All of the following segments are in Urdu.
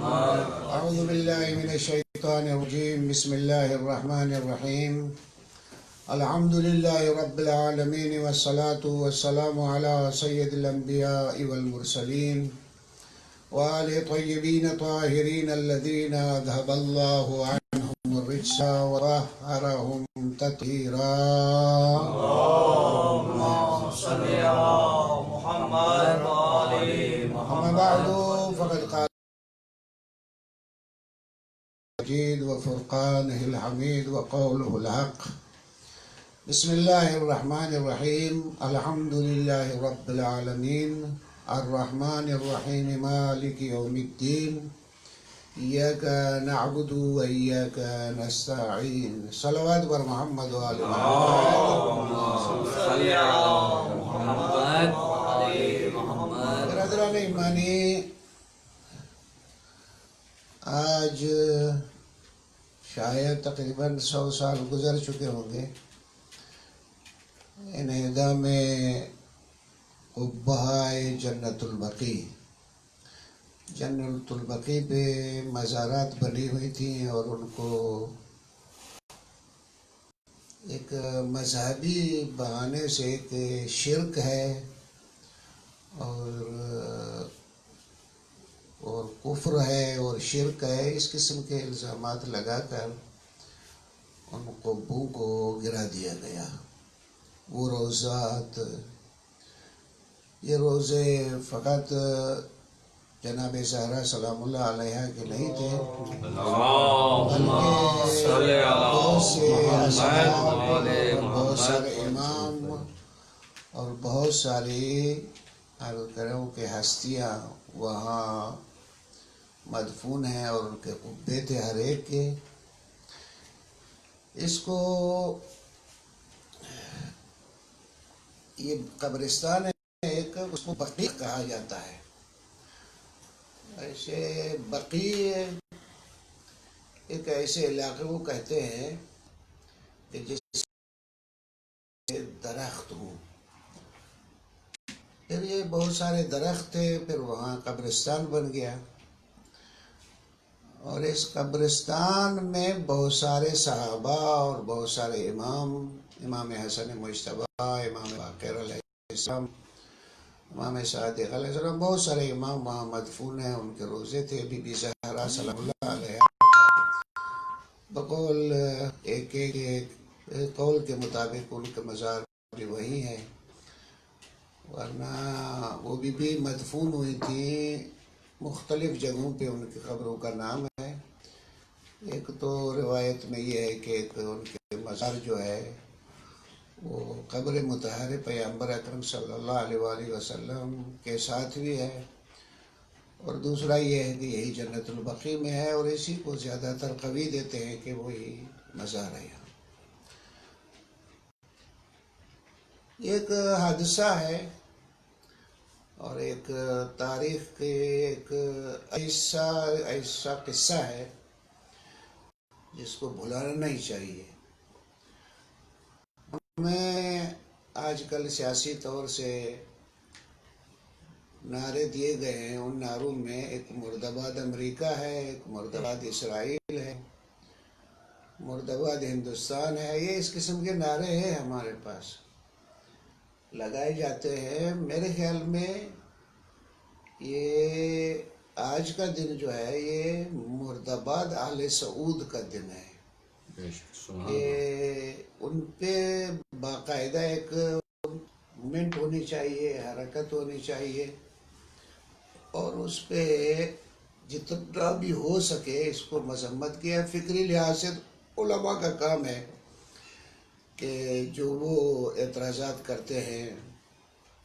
أعوذ بالله من الشيطان الرجيم. بسم الله الرحمن الرحيم. الحمد لله رب العالمين والصلاة والسلام على سيد الأنبياء والمرسلين وآل طيبين طاهرين الذين أذهب الله عنهم الرجس وطهرهم تطهيرا. اللهم صل على محمد وآل أما محمد. بعد فقد قال المجيد وفرقانه الحميد وقوله الحق. بسم الله الرحمن الرحيم. الحمد لله رب العالمين الرحمن الرحيم مالك يوم الدين إياك نعبد وإياك نستعين. صلوات بر محمد وآل محمد. اللهم صل على محمد وآل محمد. برادران ایمانی، آج شاید تقریباً 100 سال گزر چکے ہوں گے انہدا میں قبہائے جنت البقیع، جنت البقیع پہ مزارات بنی ہوئی تھیں اور ان کو ایک مذہبی بہانے سے کہ شرک ہے اور کفر ہے اور شرک ہے، اس قسم کے الزامات لگا کر ان قبوں کو گرا دیا گیا. وہ روزات، یہ روزے فقط جناب زہرا سلام اللہ علیہ کے نہیں تھے، بلکہ بہت سے اصحاب، بہت سارے امام اور بہت ساری عرض کروں کہ ہستیاں وہاں مدفون ہیں اور ان کے قبے تھے ہر ایک کے. اس کو یہ قبرستان ہے ایک، اس کو بقیع کہا جاتا ہے. ایسے بقیع ایک ایسے علاقے کو کہتے ہیں کہ جس درخت ہو، پھر یہ بہت سارے درخت تھے، پھر وہاں قبرستان بن گیا اور اس قبرستان میں بہت سارے صحابہ اور بہت سارے امام حسن مجتبی، امام باقر علیہ السلام، امام صادق علیہ السلام، بہت سارے امام وہاں مدفون ہیں. ان کے روزے تھے. بی بی زہرا سلام اللہ علیہ بقول ایک قول کے مطابق ان کے مزار بھی وہی ہے، ورنہ وہ بھی مدفون ہوئی تھی مختلف جگہوں پہ. ان کی قبروں کا نام ہے، ایک تو روایت میں یہ ہے کہ ایک ان کے مزار جو ہے وہ قبر مطہر پیغمبر اکرم صلی اللہ علیہ وآلہ وسلم کے ساتھ بھی ہے، اور دوسرا یہ ہے کہ یہی جنت البقیع میں ہے، اور اسی کو زیادہ تر قوی دیتے ہیں کہ وہی مزار ہے. ایک حادثہ ہے اور ایک تاریخ کے ایک ایسا قصہ ہے جس کو بھلانا نہیں چاہیے. ہمیں آج کل سیاسی طور سے نعرے دیے گئے ہیں، ان نعروں میں ایک مرد آباد امریکہ ہے، ایک مرد آباد اسرائیل ہے، مرد آباد ہندوستان ہے. یہ اس قسم کے نعرے ہیں ہمارے پاس، لگائے جاتے ہیں. میرے خیال میں یہ آج کا دن جو ہے یہ مرد آباد آل سعود کا دن ہے. کہ ان پہ باقاعدہ ایک موومنٹ ہونی چاہیے، حرکت ہونی چاہیے، اور اس پہ جتنا بھی ہو سکے اس کو مذمت کیا. فکری لحاظ سے علماء کا کام ہے کہ جو وہ اعتراضات کرتے ہیں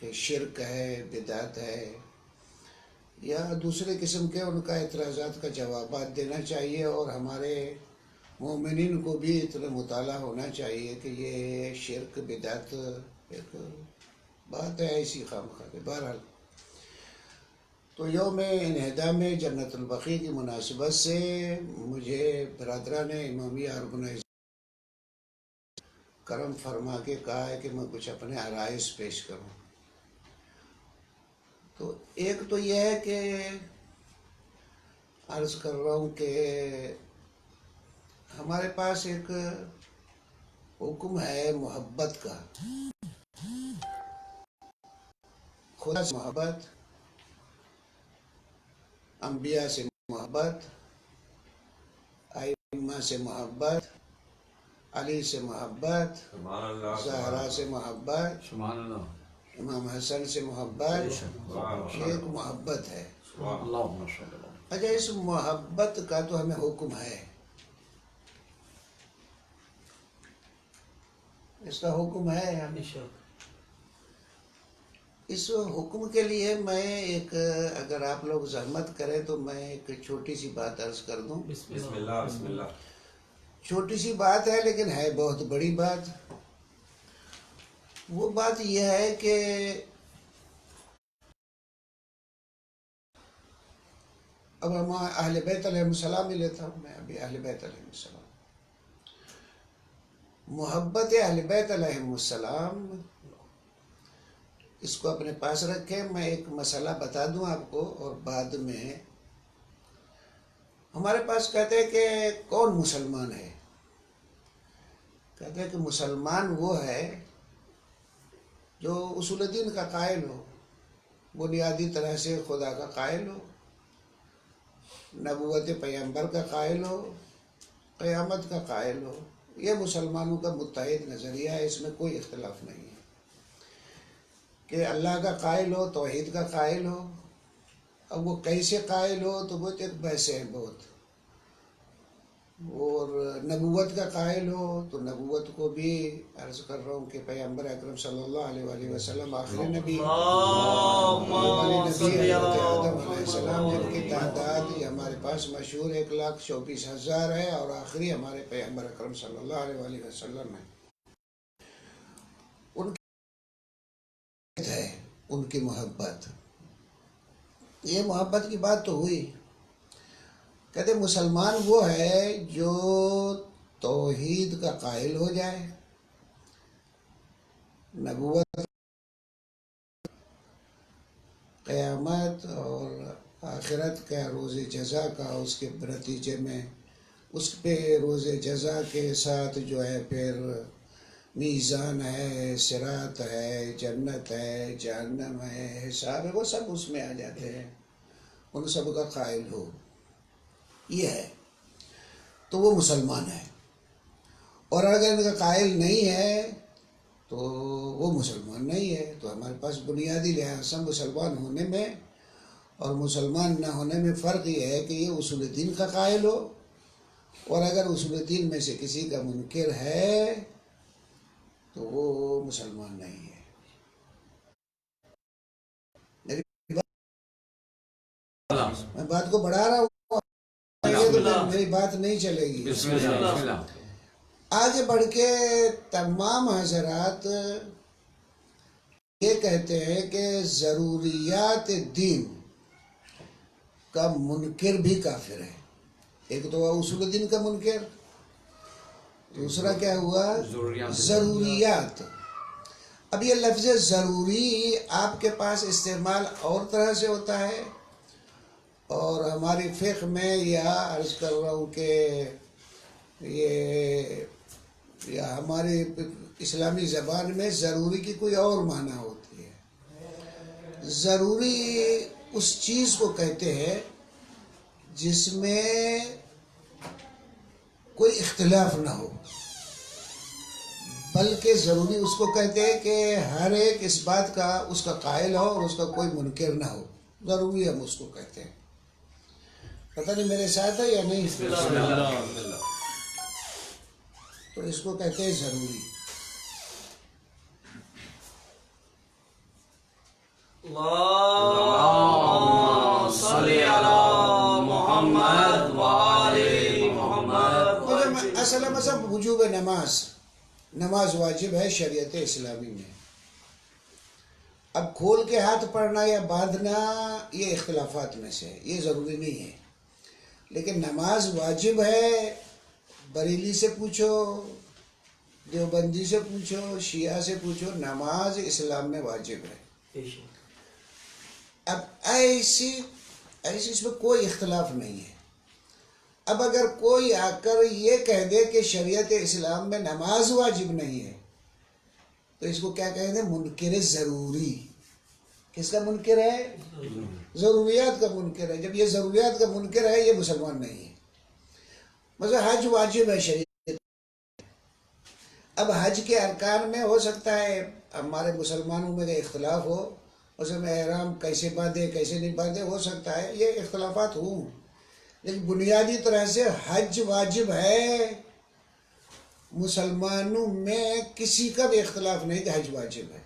کہ شرک ہے، بدعت ہے یا دوسرے قسم کے، ان کا اعتراضات کا جوابات دینا چاہیے. اور ہمارے مومنین کو بھی اتنا مطالعہ ہونا چاہیے کہ یہ شرک بدعت ایک بات ہے ایسی خام خواہ. بہرحال تو یوم انہدام جنت البقیع کی مناسبت سے مجھے برادران امامیہ آرگنائز کرم فرما کے کہا ہے کہ میں کچھ اپنے عرائض پیش کروں. تو ایک تو یہ ہے کہ عرض کر رہا ہوں کہ ہمارے پاس ایک حکم ہے محبت کا، خدا سے محبت، انبیاء سے محبت، ائمہ سے محبت، علی سے محبت، زہرا سے محبت، سبحان اللہ، امام حسن سے محبت، یہ ایک محبت ہے۔ اللہم صلی اللہ۔ اچھا، اس محبت کا تو ہمیں حکم ہے، اس کا حکم ہے ہمیں۔ اس حکم کے لیے میں ایک، اگر آپ لوگ زحمت کریں تو میں ایک چھوٹی سی بات عرض کر دوں۔ بسم اللہ، بسم اللہ۔ چھوٹی سی بات ہے لیکن ہے بہت بڑی بات۔ وہ بات یہ ہے کہ اب ہم اہل بیت علیہ السلام ہی لیتا ہوں میں، ابھی اہل بیت علیہ السلام، محبت اہل بیت علیہ السلام، اس کو اپنے پاس رکھیں۔ میں ایک مسئلہ بتا دوں آپ کو، اور بعد میں ہمارے پاس کہتے ہیں کہ کون مسلمان ہے؟ کہتے ہیں کہ مسلمان وہ ہے جو اصول دین کا قائل ہو، بنیادی طرح سے خدا کا قائل ہو، نبوت پیغمبر کا قائل ہو، قیامت کا قائل ہو۔ یہ مسلمانوں کا متحد نظریہ ہے، اس میں کوئی اختلاف نہیں ہے کہ اللہ کا قائل ہو، توحید کا قائل ہو۔ اب وہ کیسے قائل ہو تو بہت ایک بحث ہے بہت، اور نبوت کا قائل ہو تو نبوت کو بھی عرض کر رہا ہوں کہ پیغمبر اکرم صلی اللہ علیہ وآلہ وسلم آخری نبی، حضرت آدم علیہ السلام، جن کی تعداد یہ ہمارے پاس مشہور 1,24,000 ہے، اور آخری ہمارے پیغمبر اکرم صلی اللہ علیہ وآلہ وسلم ہے۔ ان کی ہے ان کی محبت، یہ محبت کی بات تو ہوئی۔ کہتے مسلمان وہ ہے جو توحید کا قائل ہو جائے، نبوت، قیامت اور آخرت کا روز جزا کا، اس کے نتیجے میں اس پہ روز جزا کے ساتھ جو ہے پھر میزان ہے، صراط ہے، جنت ہے، جہنم ہے، حساب ہے، وہ سب اس میں آ جاتے ہیں، ان سب کا قائل ہو، یہ ہے تو وہ مسلمان ہے۔ اور اگر ان کا قائل نہیں ہے تو وہ مسلمان نہیں ہے۔ تو ہمارے پاس بنیادی لحاظ سے مسلمان ہونے میں اور مسلمان نہ ہونے میں فرق یہ ہے کہ یہ اصول دین کا قائل ہو، اور اگر اصول دین میں سے کسی کا منکر ہے تو وہ مسلمان نہیں ہے۔ میں بات کو بڑھا رہا ہوں، میری بات نہیں چلے گی۔ بسم اللہ، بسم اللہ۔ آگے بڑھ کے تمام حضرات یہ کہتے ہیں کہ ضروریات دین کا منکر بھی کافر ہے۔ ایک تو اصول دین کا منکر، دوسرا کیا ہوا؟ ضروریات۔ اب یہ لفظ ضروری آپ کے پاس استعمال اور طرح سے ہوتا ہے، اور ہماری فقہ میں یا عرض کر رہا ہوں کہ یا ہماری اسلامی زبان میں ضروری کی کوئی اور معنی ہوتی ہے۔ ضروری اس چیز کو کہتے ہیں جس میں کوئی اختلاف نہ ہو، بلکہ ضروری اس کو کہتے ہیں کہ ہر ایک اس بات کا اس کا قائل ہو اور اس کا کوئی منکر نہ ہو، ضروری ہم اس کو کہتے ہیں۔ پتہ نہیں میرے ساتھ ہے یا نہیں؟ تو اس کو کہتے ہیں ضروری۔ اللہم صلی علی محمد وآل محمد۔ اصل مذہب وجوب نماز، نماز واجب ہے شریعت اسلامی میں۔ اب کھول کے ہاتھ پڑھنا یا باندھنا یہ اختلافات میں سے ہے، یہ ضروری نہیں ہے، لیکن نماز واجب ہے۔ بریلی سے پوچھو، دیوبندی سے پوچھو، شیعہ سے پوچھو، نماز اسلام میں واجب ہے۔ اب ایسی اس میں کوئی اختلاف نہیں ہے۔ اب اگر کوئی آ کر یہ کہہ دے کہ شریعت اسلام میں نماز واجب نہیں ہے تو اس کو کیا کہیں گے؟ منکر ضروری۔ کس کا منکر ہے؟ ضروریات کا منکر ہے۔ جب یہ ضروریات کا منکر ہے یہ مسلمان نہیں ہے۔ مثلا حج واجب ہے شریعت۔ اب حج کے ارکان میں ہو سکتا ہے ہمارے مسلمانوں میں اختلاف ہو، اس میں احرام کیسے باندھے کیسے نہیں باندھے، ہو سکتا ہے یہ اختلافات ہوں، لیکن بنیادی طرح سے حج واجب ہے۔ مسلمانوں میں کسی کا بھی اختلاف نہیں کہ حج واجب ہے۔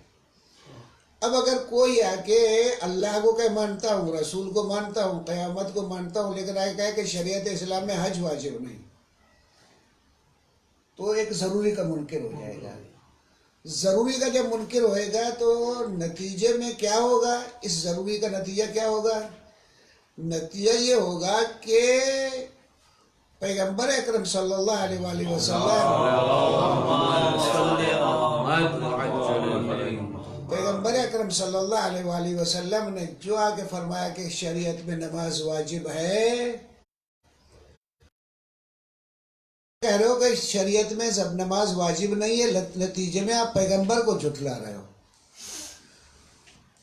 اب اگر کوئی آ کے اللہ کو کہ مانتا ہوں، رسول کو مانتا ہوں، قیامت کو مانتا ہوں، لیکن آئے کہے کہ شریعت اسلام میں حج واجب نہیں، تو ایک ضروری کا منکر ہو جائے گا۔ ضروری کا جب منکر ہوئے گا تو نتیجے میں کیا ہوگا؟ اس ضروری کا نتیجہ کیا ہوگا؟ نتیجہ یہ ہوگا کہ پیغمبر اکرم صلی اللہ علیہ وآلہ وسلم پیغمبر اکرم صلی اللہ علیہ وآلہ وسلم نے جو آگے فرمایا کہ شریعت میں نماز واجب ہے، کہہ رہے ہو کہ شریعت میں جب نماز واجب نہیں ہے، نتیجے میں آپ پیغمبر کو جھٹلا رہے ہو۔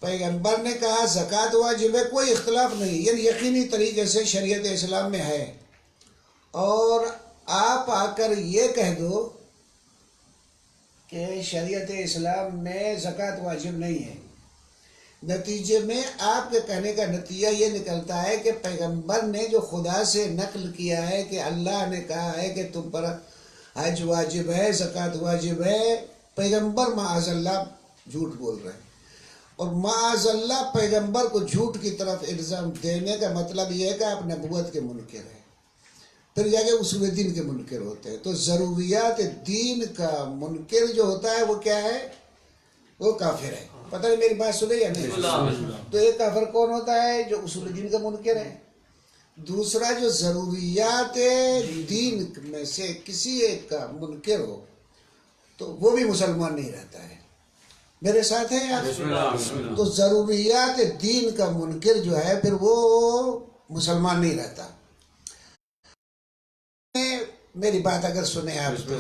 پیغمبر نے کہا زکوٰۃ واجب ہے، کوئی اختلاف نہیں، یعنی یقینی طریقے سے شریعت اسلام میں ہے، اور آپ آ کر یہ کہہ دو کہ شریعت اسلام میں زکوٰۃ واجب نہیں ہے۔ نتیجے میں آپ کے کہنے کا نتیجہ یہ نکلتا ہے کہ پیغمبر نے جو خدا سے نقل کیا ہے کہ اللہ نے کہا ہے کہ تم پر حج واجب ہے، زکوٰۃ واجب ہے، پیغمبر معاذ اللہ جھوٹ بول رہے ہیں، اور معاذ اللہ پیغمبر کو جھوٹ کی طرف الزام دینے کا مطلب یہ ہے کہ آپ نبوت کے منکر ہیں، پھر جا کے اصول دین کے منکر ہوتے ہیں۔ تو ضروریات دین کا منکر جو ہوتا ہے وہ کیا ہے؟ وہ کافر ہے۔ پتہ نہیں میری بات سنے یا نہیں؟ تو ایک کافر کون ہوتا ہے؟ جو اصول دین کا منکر ہے۔ دوسرا جو ضروریات دین میں سے کسی ایک کا منکر ہو تو وہ بھی مسلمان نہیں رہتا ہے۔ میرے ساتھ ہیں آپ؟ تو ضروریات دین کا منکر جو ہے پھر وہ مسلمان نہیں رہتا۔ میری بات اگر سنیں آپ تو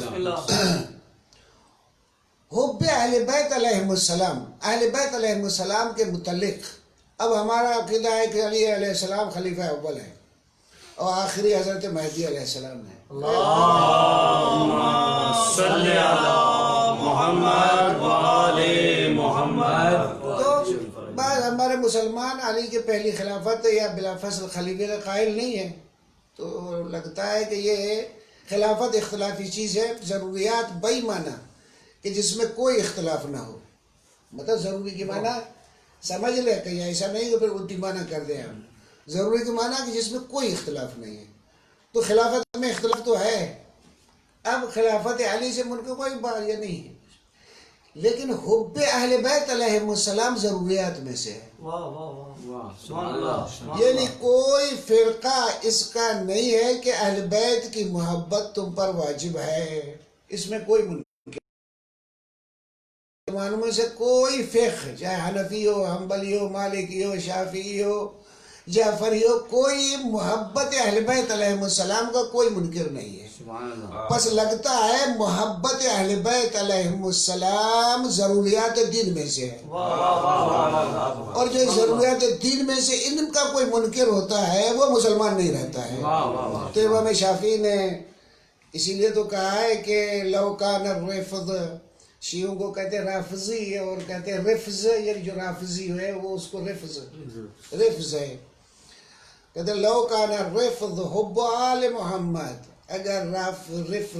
حب اہل بیت علیہم السلام، اہل بیت علیہم السلام کے متعلق اب ہمارا عقیدہ ہے کہ علی علیہ السلام خلیفہ اول ہے اور آخری حضرت مہدی علیہ السلام ہے۔ اللہم صلی علی محمد وآل محمد۔ تو بعض ہمارے مسلمان علی کے پہلی خلافت یا بلا فصل خلیفہ کا قائل نہیں ہے، تو لگتا ہے کہ یہ خلافت اختلافی چیز ہے۔ ضروریات بئی معنی کہ جس میں کوئی اختلاف نہ ہو، مطلب ضروری کی معنی سمجھ لے کہ ایسا نہیں کہ پھر الٹی معنی کر دیں ہم۔ ضروری کی معنی کہ جس میں کوئی اختلاف نہیں ہے۔ تو خلافت میں اختلاف تو ہے، اب خلافت علی سے منکر کوئی بات یہ نہیں ہے، لیکن حب اہل بیت علیہم السلام ضروریات میں سے ہے۔ یعنی کوئی فرقہ اس کا نہیں ہے کہ اہل بیت کی محبت تم پر واجب ہے، اس میں کوئی مسلمانوں میں سے کوئی فقہ، چاہے حنفی ہو، حنبلی ہو، مالکی ہو، شافعی ہو، جعفری ہو، کوئی محبت اہل بیت علیہم السلام کا کوئی منکر نہیں ہے۔ بس لگتا ہے محبت اہل بیت علیہم السلام ضروریات دین میں سے ہے، اور جو ضروریات دین میں سے ان کا کوئی منکر ہوتا ہے وہ مسلمان نہیں رہتا ہے۔ تو امام شافعی نے اسی لیے تو کہا ہے کہ لو کان الرفض، شیعوں کو کہتے ہیں رافضی اور کہتے ہیں رفض، یعنی جو رافضی ہے وہ اس کو رفض ہے۔ کہتے ہیں لو کان الرفض حب آل محمد، اگر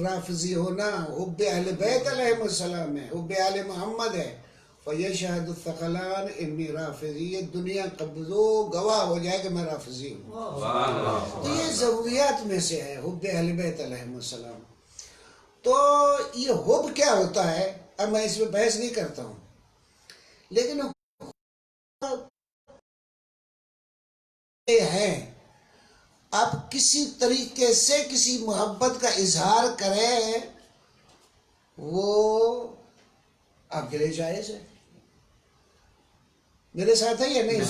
رافضی ہونا حب اہل بیت علیہم السلام ہے، حب آل محمد ہے، فیشہد الثقلان انی رافضی، یہ دنیا قبضو گواہ ہو جائے کہ میں رافضی ہوں۔ تو یہ ضروریات میں سے ہے حب اہل بیت علیہم السلام۔ تو یہ حب کیا ہوتا ہے اب میں اس میں بحث نہیں کرتا ہوں، لیکن ہے آپ کسی طریقے سے کسی محبت کا اظہار کریں وہ آپ کے لیے جائز ہے۔ میرے ساتھ ہے یا نہیں؟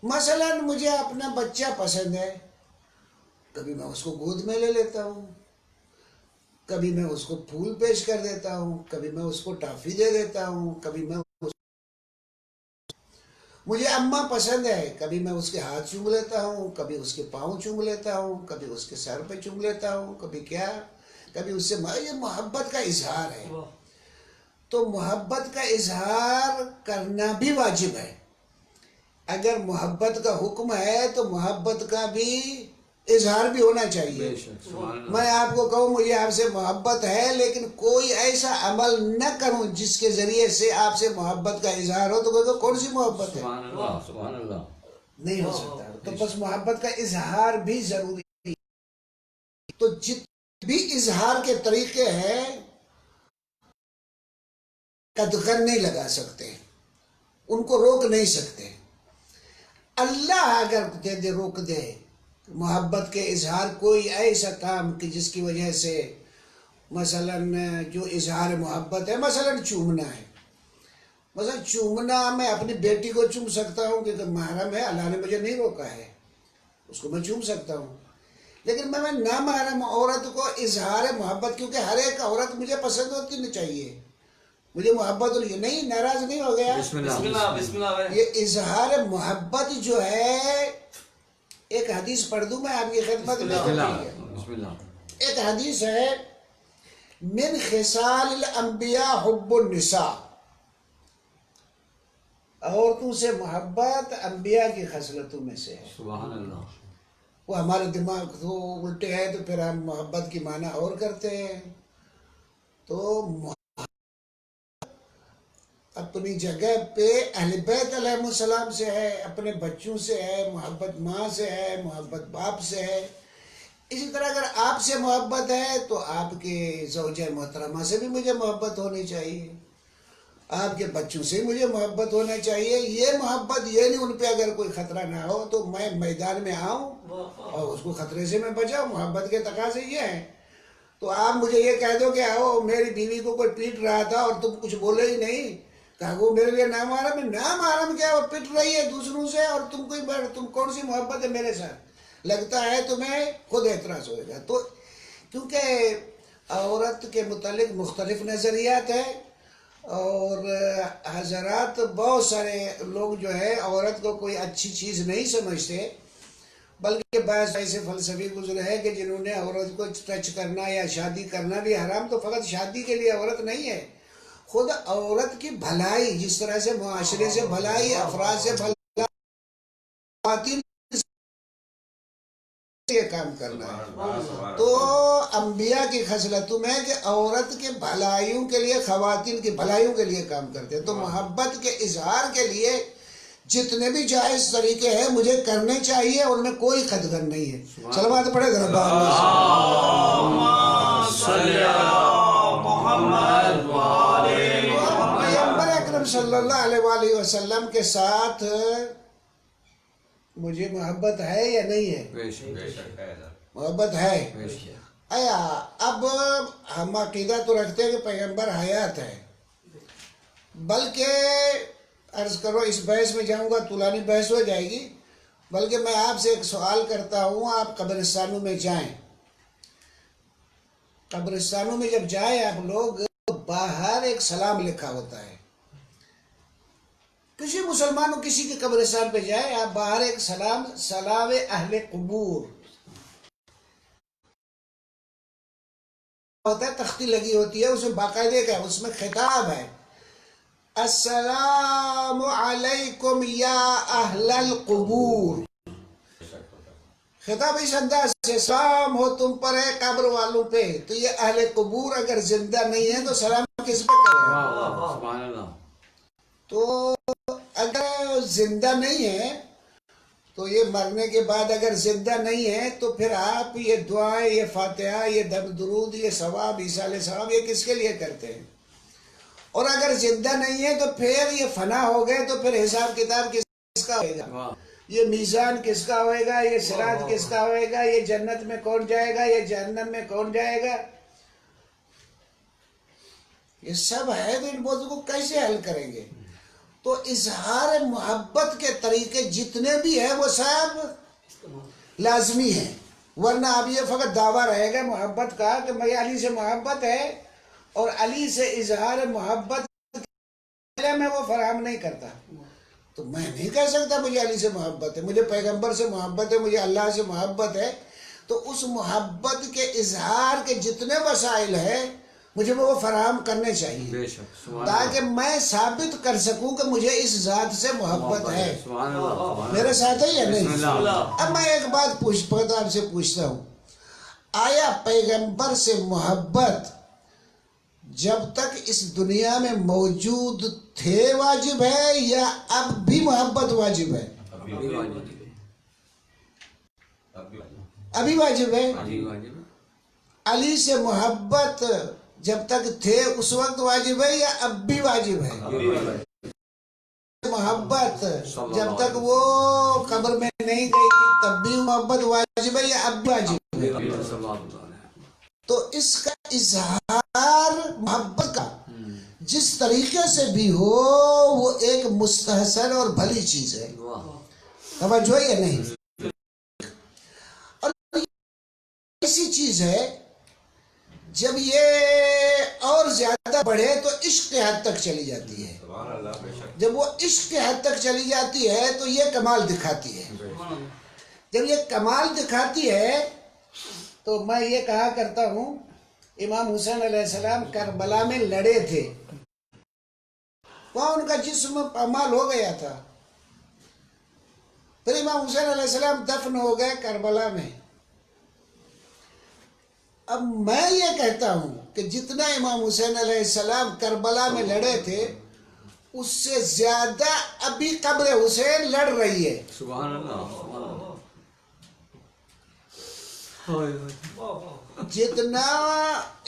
مثلا مجھے اپنا بچہ پسند ہے کبھی میں اس کو گود میں لے لیتا ہوں، کبھی میں اس کو پھول پیش کر دیتا ہوں، کبھی میں اس کو ٹافی دے دیتا ہوں، کبھی میں مجھے اماں پسند ہے، کبھی میں اس کے ہاتھ چوم لیتا ہوں، کبھی اس کے پاؤں چوم لیتا ہوں، کبھی اس کے سر پہ چوم لیتا ہوں، کبھی کیا، کبھی اس سے یہ محبت کا اظہار ہے۔ تو محبت کا اظہار کرنا بھی واجب ہے۔ اگر محبت کا حکم ہے تو محبت کا بھی اظہار بھی ہونا چاہیے۔ میں آپ کو کہوں مجھے آپ سے محبت ہے، لیکن کوئی ایسا عمل نہ کروں جس کے ذریعے سے آپ سے محبت کا اظہار ہو، تو کون سی محبت ہے؟ سبحان اللہ۔ نہیں ہو سکتا۔ تو بس محبت کا اظہار بھی ضروری ہے۔ تو جتنے بھی اظہار کے طریقے ہیں قدغن نہیں لگا سکتے، ان کو روک نہیں سکتے۔ اللہ اگر دے دے روک دے محبت کے اظہار کوئی ایسا کام کہ جس کی وجہ سے مثلا جو اظہار محبت ہے، مثلا چومنا ہے، مثلا چومنا میں اپنی بیٹی کو چوم سکتا ہوں کیونکہ محرم ہے، اللہ نے مجھے نہیں روکا ہے، اس کو میں چوم سکتا ہوں۔ لیکن میں نامحرم عورت کو اظہار محبت، کیونکہ ہر ایک عورت مجھے پسند ہوتی نہیں چاہیے، مجھے محبت نہیں، ناراض نہیں ہو گیا، بسم اللہ۔ یہ اظہار محبت جو ہے، ایک حدیث پڑھ دوں میں آپ کی خدمت میں۔ بسم اللہ۔ ایک حدیث ہے، من خصال الانبیاء حب النساء، عورتوں سے محبت انبیاء کی خصلتوں میں سے ہے۔ سبحان اللہ۔ وہ ہمارے دماغ تو الٹے ہے، تو پھر ہم محبت کی معنی اور کرتے ہیں۔ تو اپنی جگہ پہ اہل بیت علیہ السلام سے ہے، اپنے بچوں سے ہے، محبت ماں سے ہے، محبت باپ سے ہے۔ اسی طرح اگر آپ سے محبت ہے تو آپ کے زوجہ محترمہ سے بھی مجھے محبت ہونی چاہیے، آپ کے بچوں سے مجھے محبت ہونا چاہیے۔ یہ محبت یہ نہیں ان پہ اگر کوئی خطرہ نہ ہو تو میں میدان میں آؤں اور اس کو خطرے سے میں بچاؤں۔ محبت کے تقاضے یہ ہیں۔ تو آپ مجھے یہ کہہ دو کہ آؤ میری بیوی کو کوئی پیٹ رہا تھا اور تم کچھ بولے ہی نہیں، کہا وہ میرے لیے نامحرم ہے۔ نامحرم کیا، وہ پٹ رہی ہے دوسروں سے اور تم کون سی محبت ہے میرے ساتھ؟ لگتا ہے تمہیں خود اعتراض ہوئے گا۔ تو کیونکہ عورت کے متعلق مختلف نظریات ہیں، اور حضرات بہت سارے لوگ جو ہے عورت کو کوئی اچھی چیز نہیں سمجھتے، بلکہ بعض ایسے فلسفی گزرے ہیں کہ جنہوں نے عورت کو ٹچ کرنا یا شادی کرنا بھی حرام۔ تو فقط شادی کے لیے عورت نہیں ہے، خود عورت کی بھلائی، جس طرح سے معاشرے سے بھلائی، افراد سے بھلائی، خواتین یہ کام کرنا ہے۔ تو انبیاء کی خصلتوں میں کہ عورت کے بھلائیوں کے لیے، خواتین کی بھلائیوں کے لیے کام کرتے ہیں۔ تو محبت کے اظہار کے لیے جتنے بھی جائز طریقے ہیں مجھے کرنے چاہیے، ان میں کوئی قدغن نہیں ہے۔ صلوات پڑھے ذرا پیغمبر اکرم صلی اللہ علیہ وآلہ وسلم کے ساتھ مجھے محبت ہے یا نہیں ہے؟ محبت ہے۔ آیا اب ہم عقیدہ تو رکھتے ہیں کہ پیغمبر حیات ہے، بلکہ عرض کرو اس بحث میں جاؤں گا طولانی بحث ہو جائے گی، بلکہ میں آپ سے ایک سوال کرتا ہوں۔ آپ قبرستانوں میں جائیں، قبرستانوں میں جب جائیں آپ لوگ، باہر ایک سلام لکھا ہوتا ہے۔ کسی مسلمانوں کسی کے قبرستان پہ جائیں آپ، باہر ایک سلام اہل قبور ہوتا ہے، تختی لگی ہوتی ہے، اس میں باقاعدہ کا اس میں خطاب ہے، السلام علیکم یا اہل القبور۔ خطاب اس انداز سے، سلام ہو تم پر ہے قبر والوں پہ۔ تو یہ اہل قبور اگر زندہ نہیں ہے تو سلام کس پہ کریں؟ تو اگر زندہ نہیں ہے تو یہ مرنے کے بعد اگر زندہ نہیں ہے تو پھر آپ یہ دعائیں، یہ فاتحہ، یہ درود، یہ ثواب، ایصال ثواب، یہ کس کے لیے کرتے ہیں؟ اور اگر زندہ نہیں ہے تو پھر یہ فنا ہو گئے تو پھر حساب کتاب کس کا ہوئے گا؟ یہ میزان کس کا ہوئے گا؟ یہ صراط کس کا ہوئے گا؟ یہ جنت میں کون جائے گا؟ یہ جہنم میں کون جائے گا؟ یہ سب ہے، تو ان موضوع کو کیسے حل کریں گے؟ تو اظہار محبت کے طریقے جتنے بھی ہیں وہ سب لازمی ہیں۔ ورنہ اب یہ فقط دعویٰ رہے گا محبت کا کہ مجھے علی سے محبت ہے، اور علی سے اظہار محبت میں وہ فراہم نہیں کرتا، تو میں نہیں کہہ سکتا مجھے علی سے محبت ہے، مجھے پیغمبر سے محبت ہے، مجھے اللہ سے محبت ہے، تو اس محبت کے اظہار کے جتنے وسائل ہیں مجھے وہ فراہم کرنے چاہیے، بے شک سبحان تاکہ میں ثابت کر سکوں کہ مجھے اس ذات سے محبت ہے۔ سبحان اللہ میرے ساتھ ہے یا بسم نہیں؟ اللہ اب میں ایک بات آپ سے پوچھتا ہوں، آیا پیغمبر سے محبت جب تک اس دنیا میں موجود تھے واجب ہے یا اب بھی محبت واجب ہے؟ ابھی واجب ابھی واجب ہے۔ ابھی واجب علی سے محبت جب تک تھے اس وقت واجب ہے یا اب بھی واجب ہے؟ ابھی واجب محبت جب تک وہ قبر میں نہیں گئی تھی تب بھی محبت واجب ہے یا اب بھی واجب ہے؟ تو اس کا اظہار محبت کا جس طریقے سے بھی ہو وہ ایک مستحسن اور بھلی چیز ہے، توجہ ہے یا نہیں؟ اور ایسی چیز ہے جب یہ اور زیادہ بڑھے تو عشق کے حد تک چلی جاتی ہے، جب وہ عشق کے حد تک چلی جاتی ہے تو یہ کمال دکھاتی ہے، جب یہ کمال دکھاتی ہے تو میں یہ کہا کرتا ہوں امام حسین علیہ السلام کربلا میں لڑے تھے، وہاں ان کا جسم پامال ہو گیا تھا، پھر امام حسین علیہ السلام دفن ہو گئے کربلا میں۔ اب میں یہ کہتا ہوں کہ جتنا امام حسین علیہ السلام کربلا میں لڑے تھے اس سے زیادہ ابھی قبر حسین لڑ رہی ہے۔ سبحان اللہ جتنا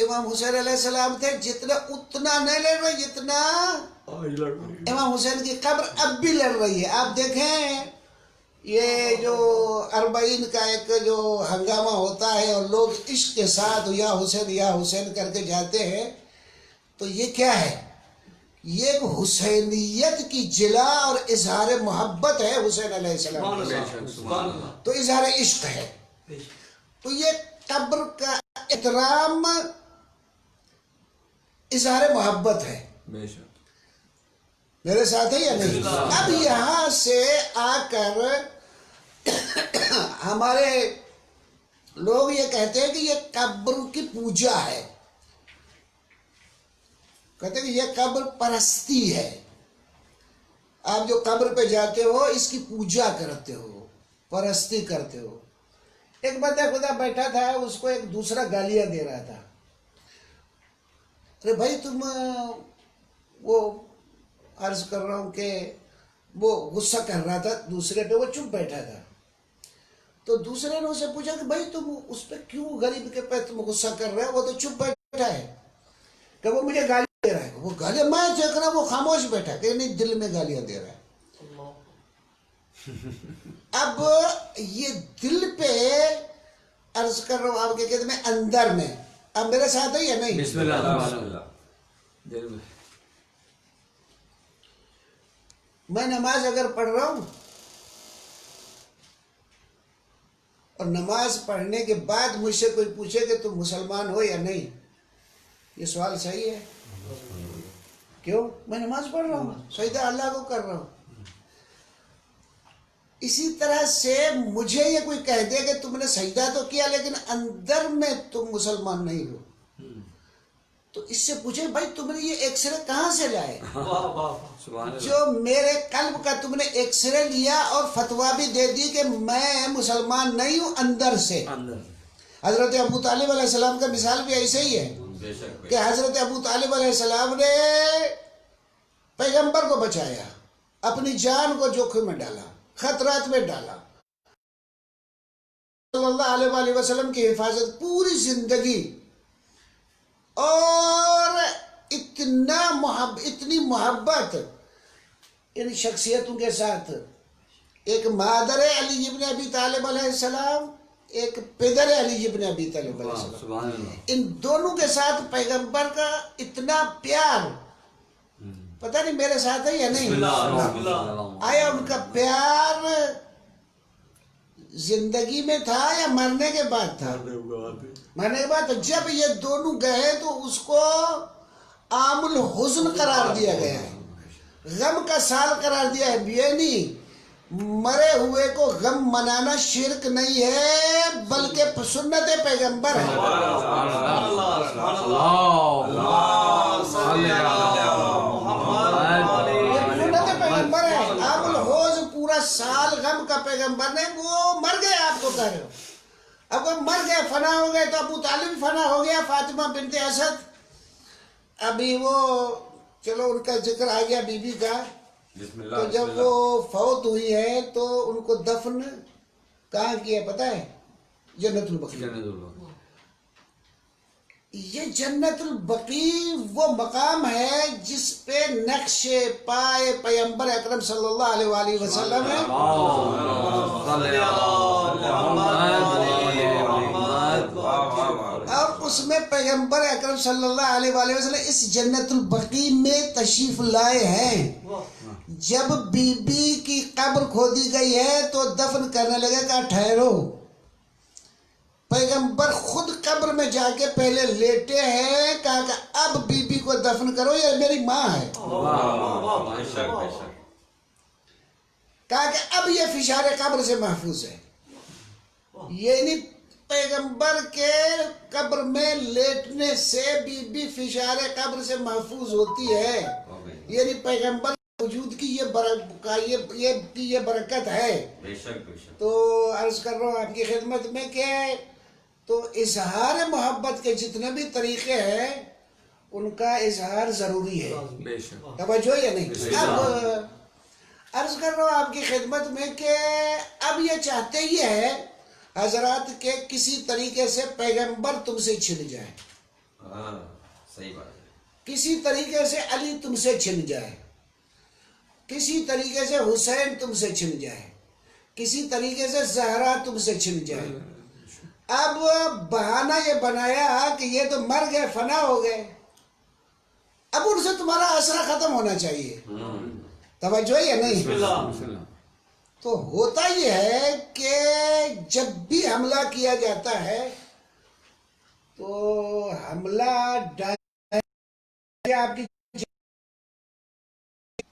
امام حسین علیہ السلام تھے جتنا اتنا نہیں لڑ رہی جتنا امام حسین کی قبر اب بھی لڑ رہی ہے۔ آپ دیکھیں یہ جو اربعین کا ایک جو ہنگامہ ہوتا ہے اور لوگ عشق کے ساتھ یا حسین کر کے جاتے ہیں، تو یہ کیا ہے؟ یہ ایک حسینیت کی جلا اور اظہار محبت ہے حسین علیہ السلام کی، تو اظہار عشق ہے، تو یہ قبر کا احترام اظہار محبت ہے۔ بے شک میرے ساتھ ہے یا نہیں؟ اب یہاں سے آ کر ہمارے لوگ یہ کہتے ہیں کہ یہ قبر کی پوجا ہے، کہتے ہیں کہ یہ قبر پرستی ہے، آپ جو قبر پہ جاتے ہو اس کی پوجا کرتے ہو، پرستی کرتے ہو۔ ایک بندہ خدا بیٹھا تھا، اس کو ایک دوسرا گالیاں دے رہا تھا، ارے بھائی تم وہ عرض کر رہا ہوں کہ وہ غصہ کر رہا تھا دوسرے پہ، وہ چپ بیٹھا تھا، تو دوسرے نے اسے پوچھا کہ بھائی تم اس پہ کیوں غریب کے پہ تم غصہ کر رہے ہو، وہ تو چپ بیٹھا ہے، کہ وہ مجھے گالی دے رہا ہے، وہ گالیاں میں دیکھ رہا وہ خاموش بیٹھا کہ نہیں دل میں گالیاں دے رہا ہے۔ اب یہ دل پہ عرض کر رہا ہوں آپ کے کہتے میں اندر میں، اب میرے ساتھ ہے یا نہیں؟ بسم اللہ دل میں میں نماز اگر پڑھ رہا ہوں اور نماز پڑھنے کے بعد مجھ سے کوئی پوچھے کہ تم مسلمان ہو یا نہیں، یہ سوال صحیح ہے؟ کیوں؟ میں نماز پڑھ رہا ہوں، سجدہ اللہ کو کر رہا ہوں۔ اسی طرح سے مجھے یہ کوئی کہہ دے کہ تم نے سجدہ تو کیا لیکن اندر میں تم مسلمان نہیں ہو، تو اس سے پوچھے بھائی تم نے یہ ایکس رے کہاں سے لائے؟ سبحان اللہ جو میرے قلب کا تم نے ایکس رے لیا اور فتویٰ بھی دے دی کہ میں مسلمان نہیں ہوں اندر سے۔ اندر حضرت ابو طالب علیہ السلام کا مثال بھی ایسے ہی ہے بے شک کہ حضرت ابو طالب علیہ السلام نے پیغمبر کو بچایا، اپنی جان کو جوخم میں ڈالا، خطرات میں ڈالا، صلی اللہ علیہ وآلہ وسلم کی حفاظت پوری زندگی، اور اتنی محبت ان شخصیتوں کے ساتھ، ایک مادر علی ابن ابی طالب علیہ السلام، ایک پدر علی ابن ابی طالب علیہ السلام، سبحان اللہ ان دونوں کے ساتھ پیغمبر کا اتنا پیار، پتہ نہیں میرے ساتھ ہے یا نہیں؟ بسم اللہ آیا ان کا پیار زندگی میں تھا یا مرنے کے بعد تھا؟ مرنے کے بعد. تو جب یہ دونوں گئے تو اس کو عام الحزن قرار دیا گیا ہے, غم کا سال قرار دیا ہے. یہ نہیں, مرے ہوئے کو غم منانا شرک نہیں ہے بلکہ سنت پیغمبر ہے. سنت پیغمبر ہے. عام الحزن پورا سال غم کا پیغمبر نے, وہ مر گئے آپ کو کہہ رہے ہو. اب وہ مر گئے, فنا ہو گئے, تو ابو طالب فنا ہو گیا, فاطمہ بنت اسد. ابھی وہ چلو ان کا ذکر آ گیا بی بی کا. تو جب وہ فوت ہوئی ہے تو ان کو دفن کہاں کیا پتہ ہے؟ جنت البقیع. یہ جنت البقیع وہ مقام ہے جس پہ نقش پائے پیغمبر اکرم صلی اللہ علیہ وآلہ وسلم ہے. اور اس میں پیغمبر اکرم صلی اللہ علیہ وآلہ وسلم اس جنت البقیع میں تشریف لائے ہیں. جب بی بی کی قبر کھودی گئی ہے تو دفن کرنے لگے, کہا ٹھہرو. پیغمبر خود قبر میں جا کے پہلے لیٹے ہیں, کہا کہ اب بی بی کو دفن کرو, یہ میری ماں ہے. کہا کہ اب یہ فشار قبر سے محفوظ ہے. یعنی پیغمبر کے قبر میں لیٹنے سے بی بی فشار قبر سے محفوظ ہوتی ہے. یعنی پیغمبر وجود کی یہ برکت ہے. تو عرض کر رہا ہوں آپ کی خدمت میں کہ تو اظہار محبت کے جتنے بھی طریقے ہیں ان کا اظہار ضروری ہے. توجہ یا نہیں؟ اب عرض کر رہا ہوں آپ کی خدمت میں کہ اب یہ چاہتے ہی ہے حضرات کہ کسی طریقے سے پیغمبر تم سے چھن جائے, صحیح بات ہے. کسی طریقے سے علی تم سے چھن جائے, کسی طریقے سے حسین تم سے چھن جائے, کسی طریقے سے زہرا تم سے چھن جائے. اب بہانہ یہ بنایا کہ یہ تو مر گئے, فنا ہو گئے, اب ان سے تمہارا آسرا ختم ہونا چاہیے. توجہ یا نہیں؟ تو ہوتا یہ ہے کہ جب بھی حملہ کیا جاتا ہے تو حملہ آپ کی,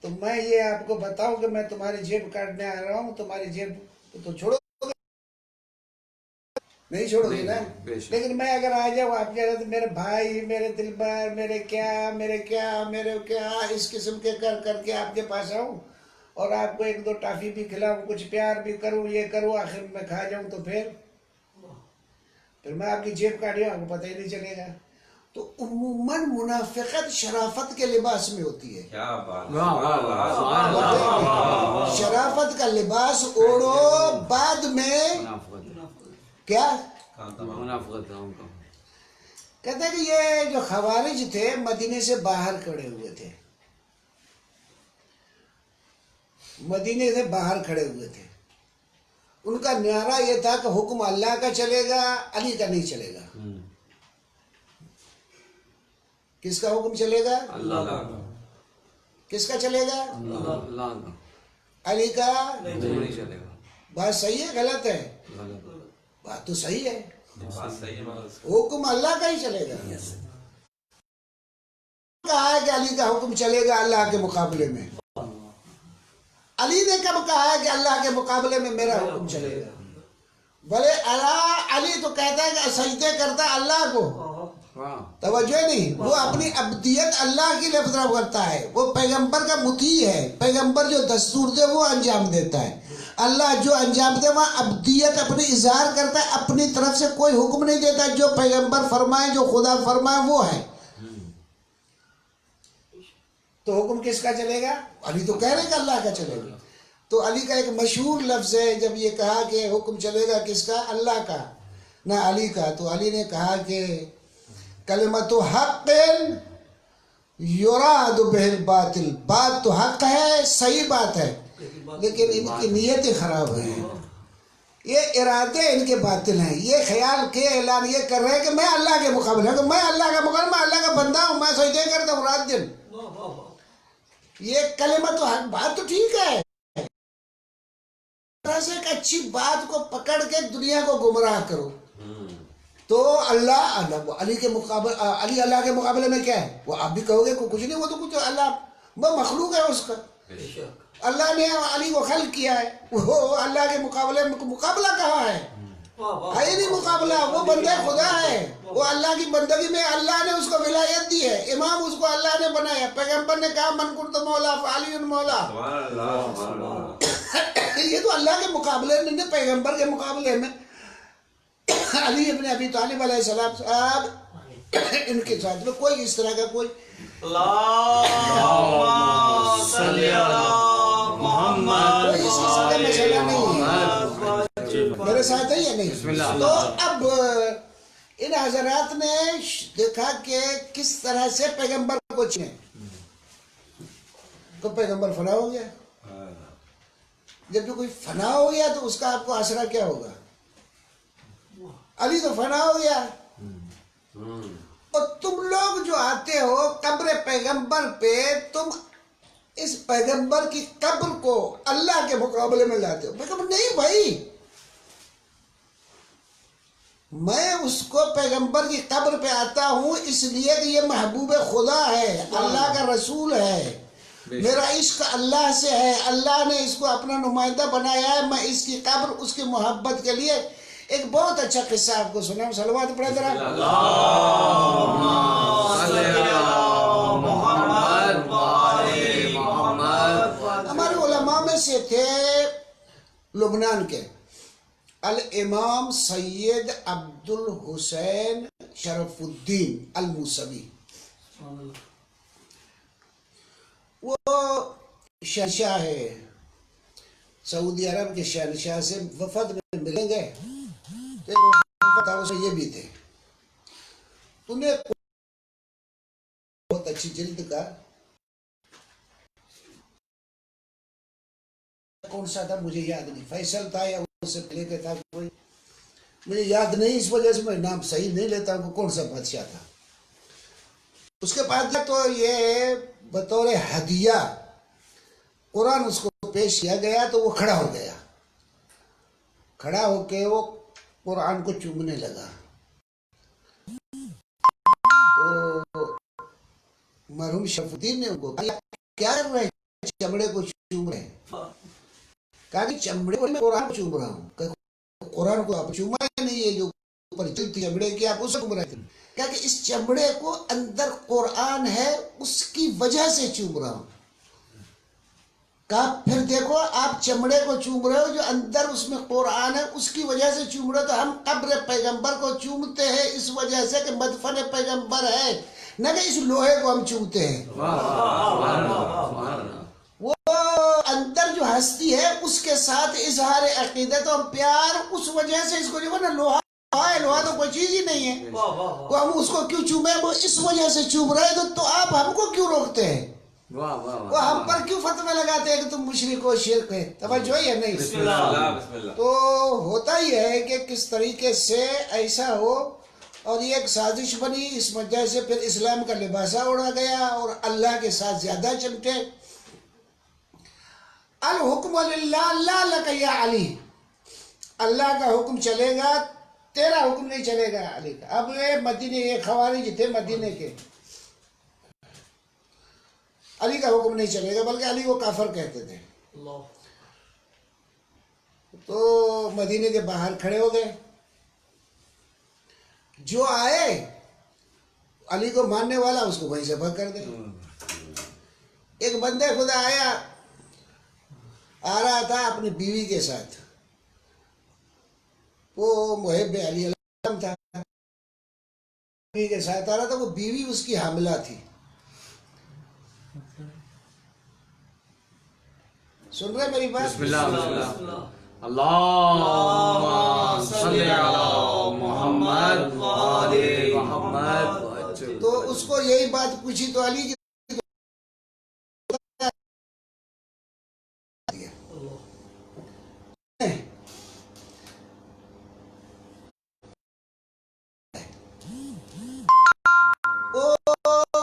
تو میں یہ آپ کو بتاؤں کہ میں تمہاری جیب کاٹنے آ رہا ہوں, تمہاری جیب تو چھوڑو نہیں چھوڑو گے نا. لیکن میں اگر آ جاؤں آپ کہہ رہے تھے میرے بھائی, میرے دل بر, میرے کیا اس قسم کے کر کے آپ کے پاس آؤں اور آپ کو ایک دو ٹافی بھی کھلاؤں, کچھ پیار بھی کروں, یہ کروں, آخر میں کھا جاؤں, تو پھر میں آپ کی جیب کاٹی ہوں, آپ کو پتہ ہی نہیں چلے گا. تو عموماً منافقت شرافت کے لباس میں ہوتی ہے. شرافت کا لباس اوڑو, بعد میں کیا کہتے ہیں کہ یہ جو خوارج تھے مدینے سے باہر کھڑے ہوئے تھے, مدینے سے باہر کھڑے ہوئے تھے. ان کا نعرہ یہ تھا کہ حکم اللہ کا چلے گا, علی کا نہیں چلے گا. کس کا حکم چلے گا؟ اللہ کا. کس کا چلے گا؟ اللہ کا. علی کا نہیں چلے گا. بات صحیح ہے غلط ہے؟ بات تو صحیح ہے, حکم اللہ کا ہی چلے گا. کہا ہے کہ علی کا حکم چلے گا اللہ کے مقابلے میں. علی نے کب کہا ہے کہ اللہ کے مقابلے میں میرا حکم چلے گا؟ بھلے علی تو کہتا ہے کہ سجدے کرتا ہے اللہ کو, توجہ نہیں, وہ اپنی عبدیت اللہ کی طرف کرتا ہے, وہ پیغمبر کا مطیع ہے. پیغمبر جو دستور دے وہ انجام دیتا ہے, اللہ جو انجام دے وہاں عبدیت اپنی اظہار کرتا ہے, اپنی طرف سے کوئی حکم نہیں دیتا. جو پیغمبر فرمائے, جو خدا فرمائے وہ ہے. تو حکم کس کا چلے گا؟ علی تو کہہ رہے کہ اللہ کا چلے گا. تو علی کا ایک مشہور لفظ ہے, جب یہ کہا کہ حکم چلے گا کس کا؟ اللہ کا, نہ علی کا. تو علی نے کہا کہ کلمۃ حق یراد بہ الباطل, بات تو حق ہے, صحیح بات ہے, لیکن ان کی نیتیں خراب ہیں, یہ ارادے ان کے باطل ہیں. یہ خیال کے اعلان یہ کر رہے ہیں کہ میں اللہ کے مقابلے ہوں, میں اللہ کا مقابلہ, میں اللہ کا بندہ ہوں, میں سجدے کرتا ہوں رات دن. یہ کلمۃ حق بات تو ٹھیک ہے, ایک اچھی بات کو پکڑ کے دنیا کو گمراہ کرو ہوں، تو اللہ علی کے مقابلے علی اللہ کے مقابلے میں کیا ہے؟ وہ آپ بھی کہو گے کچھ نہیں، وہ تو کچھ اللہ وہ مخلوق ہے اس کا. بے شک. اللہ نے علی کو خلق کیا ہے، وہ اللہ کے مقابلے میں مقابلہ کہاں ہے؟ ہے ہی نہیں مقابلہ. وہ بندہ خدا ہے، وہ اللہ کی بندگی میں اللہ نے اس کو ولایت دی ہے، امام اس کو اللہ نے بنایا. پیغمبر نے کہا من کنت مولا فعلی مولا. سبحان اللہ، سبحان اللہ. یہ تو اللہ کے مقابلے میں نہیں، پیغمبر کے مقابلے میں علی ابن ابی طالب علیہ السلام صاحب ان کے ساتھ میں کوئی اس طرح کا کوئی اللہم صلی علی محمد کوئی اس قسم کا مسئلہ نہیں ہے. میرے ساتھ ہے یا نہیں؟ تو اب ان حضرات نے دیکھا کہ کس طرح سے پیغمبر کو چنے تو پیغمبر فنا ہو گیا. ہاں، جب جو کوئی فنا ہو گیا تو اس کا آپ کو اثر کیا ہوگا؟ علی تو فنا ہو گیا. ہوں، اور تم لوگ جو آتے ہو قبر پیغمبر پہ، تم اس پیغمبر کی قبر کو اللہ کے مقابلے میں لاتے ہو. پیغمبر نہیں بھائی، میں اس کو پیغمبر کی قبر پہ آتا ہوں اس لیے کہ یہ محبوب خدا ہے، اللہ کا رسول ہے، میرا عشق اللہ سے ہے، اللہ نے اس کو اپنا نمائندہ بنایا ہے. میں اس کی قبر اس کی محبت کے لیے ایک بہت اچھا قصہ آپ کو سناؤں. صلوات پڑھیں ذرا. ہمارے علماء میں سے تھے لبنان کے الامام سید عبد الحسین شرف الدین الموسوی. وہ شہنشاہ ہے، سعودی عرب کے شہنشاہ سے وفد میں ملیں گے تو ایک وفد تھا، اس میں یہ بھی تھے. انہیں بہت اچھی جلد کا کون سا تھا مجھے یاد نہیں، فیصل تھا یا اس سے پہلے کا تھا کوئی، مجھے یاد نہیں، اس وجہ سے میں نام صحیح نہیں لیتا ہوں کون سا بادشاہ تھا. اس کے بعد تو یہ بطور ہدیہ قرآن اس کو پیش کیا گیا تو وہ کھڑا ہو گیا. کھڑا ہو کے وہ قرآن کو چومنے لگا. تو مرحوم شرف الدین نے ان کو کہا کیا کر رہے ہیں، چمڑے کو چوم رہے ہیں. کہا کہ چمڑے کو میں قرآن کو چوم رہا ہوں. کہا قرآن کو آپ چوما نہیں ہے جو اوپر جلد تھی چمڑے کی، آپ اسے چوم رہے تھے. کہا کہ اس چمڑے کو اندر قرآن ہے اس کی وجہ سے چوم رہا ہوں. کہا پھر دیکھو آپ چمڑے کو چوم رہے ہو جو اندر اس میں قرآن ہے اس کی وجہ سے چوم رہے ہو، تو ہم قبر پیغمبر کو چومتے ہیں اس وجہ سے کہ مدفن پیغمبر ہے، نہ کہ اس لوہے کو ہم چومتے ہیں. وہ اندر جو ہستی ہے اس کے ساتھ اظہار عقیدت اور پیار، اس وجہ سے اس کو جو ہے نا لوہا ہے، لوہا تو کوئی چیز ہی نہیں ہے، وہ ہم اس کو کیوں چومیں، وہ اس وجہ سے چوم رہے تو آپ ہم کو کیوں روکتے ہیں، وہ ہم پر کیوں فتوے لگاتے ہیں کہ تم مشرک ہو، شرک ہے. توجہ ہے نہیں؟ بسم اللہ، بسم اللہ. تو ہوتا ہی ہے کہ کس طریقے سے ایسا ہو، اور یہ ایک سازش بنی، اس وجہ سے پھر اسلام کا لباسہ اڑا گیا اور اللہ کے ساتھ زیادہ چمٹے. الحکم للہ لا لک یا علی، اللہ کا حکم چلے گا، تیرا حکم نہیں چلے گا علی کا. اب یہ مدینے یہ خوارج تھے مدینے کے، علی کا حکم نہیں چلے گا بلکہ علی کو کافر کہتے تھے. تو مدینے کے باہر کھڑے ہو گئے، جو آئے علی کو ماننے والا اس کو وہیں ذبح کر دے. ایک بندے خدا آیا، آ رہا تھا اپنی بیوی کے ساتھ، وہ محب علی السلام تھا، بیوی کے ساتھ آ رہا تھا، وہ بیوی اس کی حاملہ تھی. سن رہے میری بات؟ بسم اللہ، بسم اللہ. اللہم صلی علی محمد وآل محمد. تو اس کو یہی بات پوچھی تو علی کی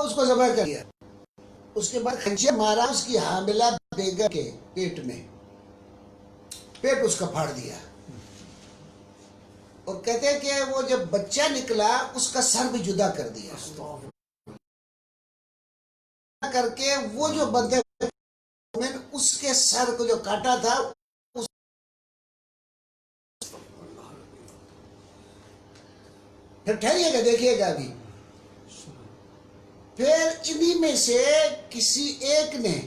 اس کو ذبح کر دیا. اس کے بعد خنجر مارا اس کی حاملہ بیگم کے پیٹ میں. پیٹ اس کا پھاڑ دیا، اور کہتے ہیں کہ وہ جب بچہ نکلا اس کا سر بھی جدا کر دیا، کر کے وہ جو بندے اس کے سر کو جو کاٹا تھا پھر ٹھہریے گا، دیکھیے گا ابھی، پھر انہی میں سے کسی ایک نے،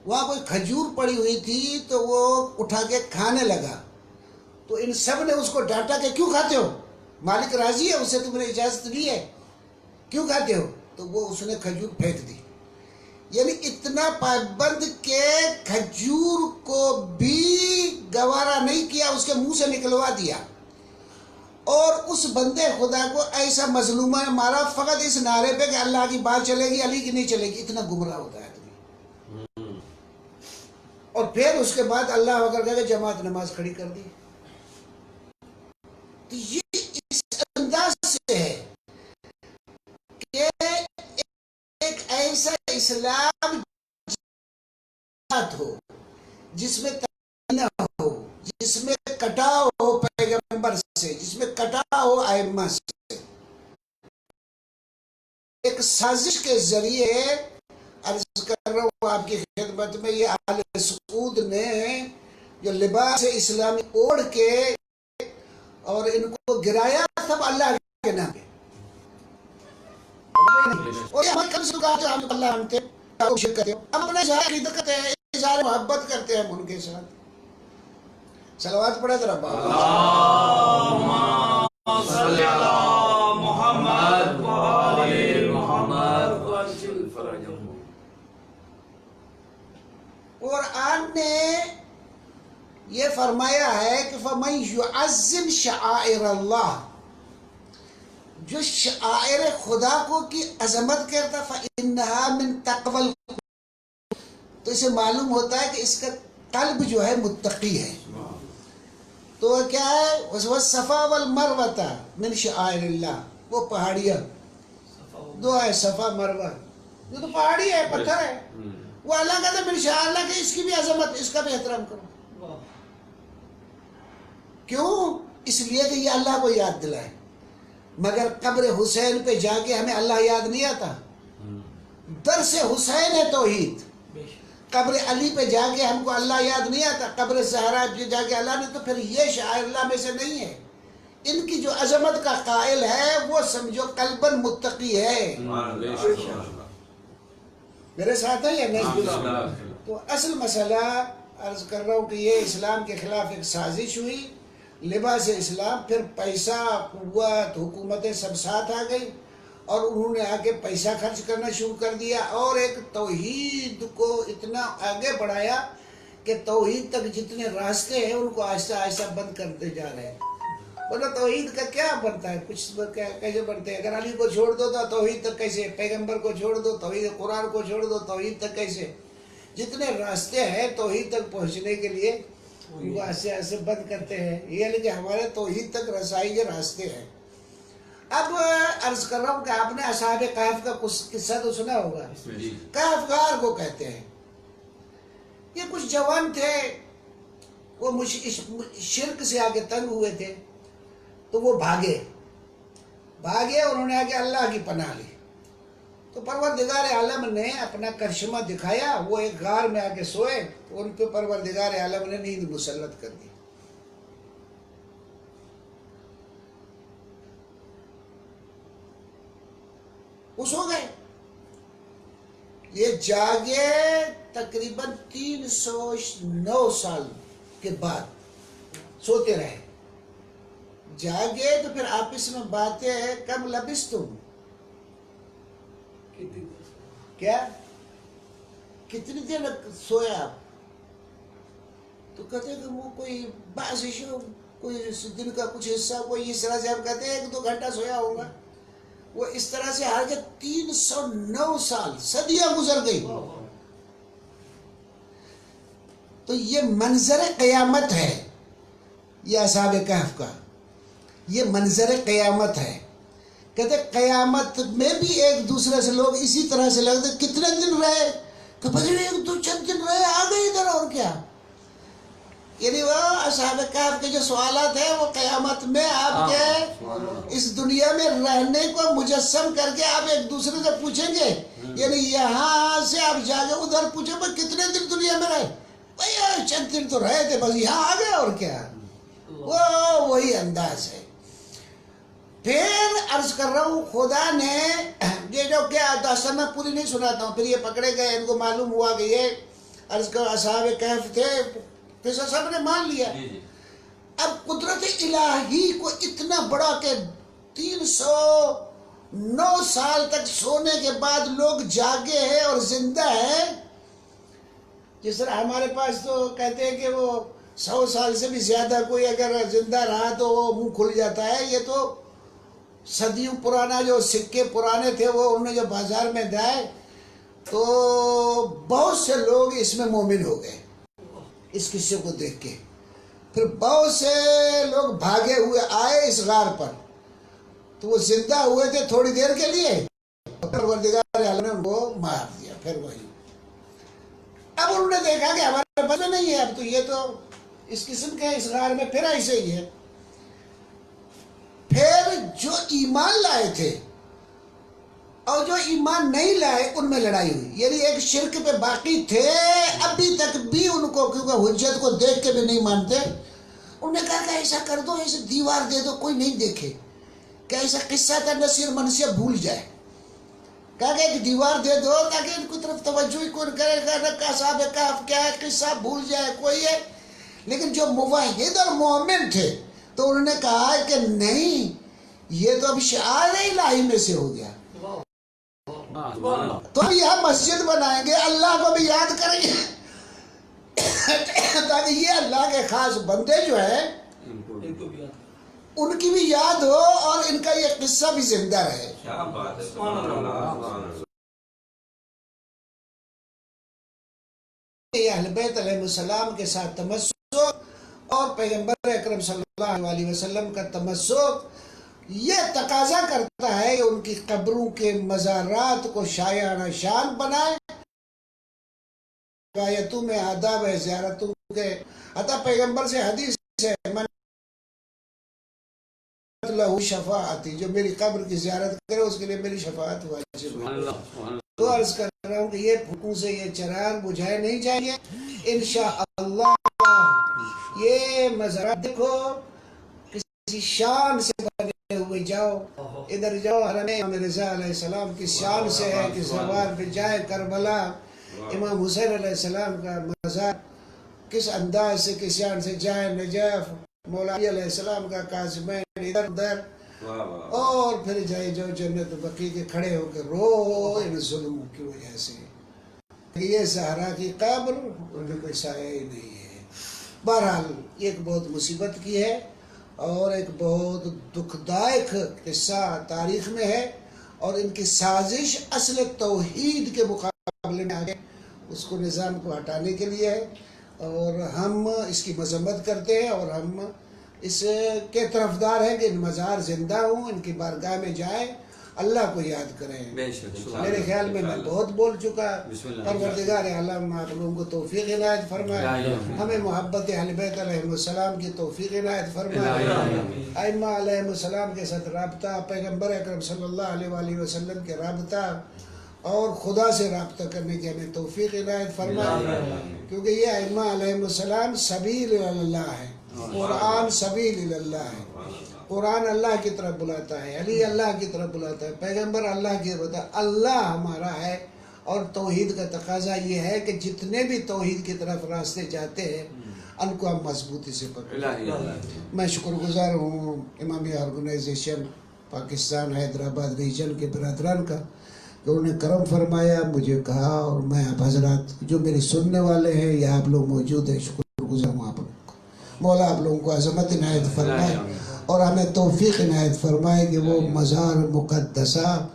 وہاں کوئی کھجور پڑی ہوئی تھی تو وہ اٹھا کے کھانے لگا، تو ان سب نے اس کو ڈانٹا کہ کیوں کھاتے ہو، مالک راضی ہے، اسے تم نے اجازت دی ہے، کیوں کھاتے ہو؟ تو وہ اس نے کھجور پھینک دی۔ یعنی اتنا پابند کہ کھجور کو بھی گوارا نہیں کیا، اس کے منہ سے نکلوا دیا، اور اس بندے خدا کو ایسا مظلومہ نے مارا فقط اس نعرے پہ کہ اللہ کی بات چلے گی، علی کی نہیں چلے گی۔ اتنا گمراہ ہوتا ہے آدمی۔ اور پھر اس کے بعد اللہ اکبر کہہ کے جماعت نماز کھڑی کر دی۔ تو یہ اس انداز سے ہے کہ ایک ایسا اسلام ہو جس میں نہ ہو، جس میں کٹاؤ ہو پیغمبر سے، جس میں کٹاؤ ہو ائمہ سے، ایک سازش کے ذریعے عرض کر رہا ہوں آپ کی خدمت میں، یہ آل سعود نے جو لباس اسلامی اوڑھ کے اور ان کو گرایا سب اللہ کے نام پہ، اور یہ ہمیں کم سے کم ہم اللہ مانتے ہیں، ہم اپنے اظہار عقیدت کرتے ہیں، اظہار محبت کرتے ہیں ان کے ساتھ۔ صلوات پڑھے ذرا اللہم صلی علی محمد وآل محمد وعجل فرجہم۔ قرآن نے یہ فرمایا ہے کہ فَمَن يُعَظِّمْ شَعَائِرَ اللَّهِ، جو شعائر خدا کو کی عظمت کرتا فَإِنَّهَا مِن تَقْوَى الْقُلُوبِ، تو اسے معلوم ہوتا ہے کہ اس کا قلب جو ہے متقی ہے۔ تو وہ کیا ہے؟ وَالصَّفَا وَالْمَرْوَةَ مِن شَعَائِرِ اللَّهِ، وہ پہاڑیاں دو ہے، صفا مروہ، یہ تو پہاڑی ہے، پتھر ہے، وہ اللہ کہتا ہے من شعائر اللہ کہ اس کی بھی عظمت، اس کا بھی احترام کرو۔ کیوں؟ اس لیے کہ یہ اللہ کو یاد دلائے۔ مگر قبر حسین پہ جا کے ہمیں اللہ یاد نہیں آتا؟ درس حسین ہے توحید۔ قبر علی پہ جا کے ہم کو اللہ یاد نہیں آتا؟ قبر زہرا پہ جا کے اللہ نہیں، تو پھر یہ شاعر اللہ میں سے نہیں ہے۔ ان کی جو عظمت کا قائل ہے وہ سمجھو قلباً متقی ہے۔ میرے ساتھ ہے یا نہیں؟ تو اصل مسئلہ عرض کر رہا ہوں کہ یہ اسلام کے خلاف ایک سازش ہوئی، لباس اسلام، پھر پیسہ، قوت، حکومتیں سب ساتھ آ گئی، اور انہوں نے آ کے پیسہ خرچ کرنا شروع کر دیا، اور ایک توحید کو اتنا آگے بڑھایا کہ توحید تک جتنے راستے ہیں ان کو آہستہ آہستہ بند کرتے جا رہے ہیں۔ بولو توحید کا کیا بنتا ہے؟ کچھ کیسے بنتے ہیں؟ اگر علی کو چھوڑ دو تو توحید تک کیسے؟ پیغمبر کو چھوڑ دو توحید، قرآن کو چھوڑ دو توحید تک کیسے؟ جتنے راستے ہیں توحید تک پہنچنے کے لیے ان کو آہستہ آہستہ بند کرتے ہیں، یہ کہ ہمارے توحید تک رسائی کے راستے ہیں۔ اب عرض کر رہا ہوں کہ آپ نے اصحاب کہف کا قصہ تو سنا ہوگا۔ کہف غار کو کہتے ہیں۔ یہ کچھ جوان تھے، وہ شرک سے آگے تنگ ہوئے تھے، تو وہ بھاگے، انہوں نے آگے اللہ کی پناہ لی، تو پروردگار عالم نے اپنا کرشمہ دکھایا، وہ ایک غار میں آ کے سوئے، تو ان پہ پروردگار عالم نے نیند مسلط کر دی۔ وہ سو گئے، یہ جاگے تقریباً 309 سال کے بعد سوتے رہے، جاگے تو پھر آپس میں باتیں ہیں، کم لبستم، کیا کتنی دیر سویا آپ؟ تو کہتے ہیں کہ وہ کوئی بعض کوئی دن کا کچھ حصہ، کوئی اس طرح سے ہم کہتے ہیں 1-2 گھنٹہ سویا ہوگا، وہ اس طرح سے ہر کے 309 سال، صدیاں گزر گئی۔ تو یہ منظر قیامت ہے، یہ اصحاب کہف کا یہ منظر قیامت ہے۔ کہتے قیامت میں بھی ایک دوسرے سے لوگ اسی طرح سے لگتے، کتنے دن رہے؟ کہ بھائی 1-2 چند دن رہے، آ گئے ادھر، اور کیا؟ یعنی وہ اصحاب کہف کے جو سوالات ہیں وہ قیامت میں آپ کے اس دنیا میں رہنے کو مجسم کر کے آپ ایک دوسرے سے پوچھیں گے. یعنی یہاں سے آپ جا کے ادھر پوچھیں بھائی کتنے دن دنیا میں رہے, بھائی چند دن تو رہے تھے بس یہاں آ گئے اور کیا. وہی انداز ہے. پھر عرض کر رہا ہوں خدا نے یہ جو کیا داستان میں پوری نہیں سناتا ہوں, پھر یہ پکڑے گئے, ان کو معلوم ہوا کہ یہ عرض کر اصحاب کہف تھے, قصہ سب نے مان لیا. اب قدرت الہی کو اتنا بڑا کہ 309 سال تک سونے کے بعد لوگ جاگے ہیں اور زندہ ہیں. جس طرح ہمارے پاس تو کہتے ہیں کہ وہ 100 سال سے بھی زیادہ کوئی اگر زندہ رہا تو وہ منہ کھل جاتا ہے. یہ تو صدیوں پرانا جو سکے پرانے تھے وہ انہوں نے جو بازار میں دائے تو بہت سے لوگ اس میں مومن ہو گئے اس قصے کو دیکھ کے. پھر بہت سے لوگ بھاگے ہوئے آئے اس غار پر, تو وہ زندہ ہوئے تھے تھوڑی دیر کے لیے, پروردگار عالم نے ان کو مار دیا. پھر وہی اب انہوں نے دیکھا کہ ہمارے پاس نہیں ہے, اب تو یہ تو اس قسم کے اس غار میں پھر ایسے ہی ہے. پھر جو ایمان لائے تھے اور جو ایمان نہیں لائے ان میں لڑائی ہوئی. یعنی ایک شرک پہ باقی تھے ابھی تک بھی ان کو, کیونکہ حجت کو دیکھ کے بھی نہیں مانتے, انہوں نے کہا کہ ایسا کر دو, ایسے دیوار دے دو کوئی نہیں دیکھے, کہ ایسا قصہ تھا نصیر منصیہ بھول جائے. کہا کہ ایک دیوار دے دو تاکہ ان کی طرف توجہ ہی کون کرے گا, اصحاب کہف کیا ہے قصہ بھول جائے کوئی ہے. لیکن جو موحد اور مومن تھے تو انہوں نے کہا کہ نہیں, یہ تو اب شعار الہی میں سے ہو گیا, تو ہم یہاں مسجد بنائیں گے, اللہ کو بھی یاد کریں گے تاکہ یہ اللہ کے خاص بندے جو ہیں ان کی بھی یاد ہو اور ان کا یہ قصہ بھی زندہ رہے. کیا بات ہے, سبحان اللہ, سبحان اللہ. اہل بیت علیہ السلام کے ساتھ تمسک اور پیغمبر اکرم صلی اللہ علیہ وسلم کا تمسک یہ تقاضا کرتا ہے کہ ان کی قبروں کے مزارات کو شایانہ شان بنائے. روایتوں میں آداب ہے زیارتوں کے, حتی پیغمبر سے حدیث ہے من لہو شفاعتی, جو میری قبر کی زیارت کرے اس کے لیے میری شفاعت واجب ہے. تو عرض کر رہا ہوں کہ یہ پھوکوں سے یہ چراغ بجھائے نہیں چاہیے. انشاءاللہ یہ مزارات دیکھو کسی شان سے بنے ہوئے, جاؤ ادھر جاؤ, حرم امام رضا علیہ السلام کی شان سے ہے کہ زوار پہ جائے کربلا, امام حسین علیہ السلام کا مزار کس انداز سے کس شان سے جائے, نجف مولا علی علیہ السلام کا کاظمین ادھر ادھر, اور پھر جائے جو جنت بقیع کے کھڑے ہو کے رو ان ظلم کی وجہ سے. یہ زہرا کی قبر ان میں کوئی سایہ ہی نہیں ہے. بہرحال یہ ایک بہت مصیبت کی ہے اور ایک بہت دکھ دائق قصہ تاریخ میں ہے, اور ان کی سازش اصل توحید کے مقابلے میں آگے اس کو نظام کو ہٹانے کے لیے ہے, اور ہم اس کی مذمت کرتے ہیں اور ہم اس کے طرفدار ہیں کہ ان مزار زندہ ہوں, ان کی بارگاہ میں جائیں, اللہ کو یاد کریں. میرے خیال میں بہت بول چکا. پروردگار عالم آپ لوگوں کو توفیق عنایت فرمائے, ہمیں محبت اہل بیت علیہ السلام کی توفیق عنایت فرمائے, ائمہ علیہ السلام کے ساتھ رابطہ, پیغمبر اکرم صلی اللہ علیہ وآلہ وسلم کے رابطہ اور خدا سے رابطہ کرنے کی ہمیں توفیق عنایت فرمائے, کیونکہ یہ ائمہ علیہ السلام سبیل اللہ ہے, قرآن سبیل اللہ ہے. قرآن اللہ کی طرف بلاتا ہے, علی اللہ کی طرف بلاتا ہے, پیغمبر اللہ کی طرف بلاتا ہے. اللہ ہمارا ہے, اور توحید کا تقاضا یہ ہے کہ جتنے بھی توحید کی طرف راستے جاتے ہیں ان کو ہم مضبوطی سے پکڑیں. میں شکر گزار ہوں امامیہ آرگنائزیشن پاکستان حیدرآباد ریجن کے برادران کا کہ انہوں نے کرم فرمایا, مجھے کہا, اور میں آپ حضرات جو میرے سننے والے ہیں یا آپ لوگ موجود ہیں شکر گزار ہوں آپ لوگوں کو. مولا آپ لوگوں کو عظمت عنایت فرمائے اور ہمیں توفیق عنایت فرمائے کہ وہ مزار مقدسہ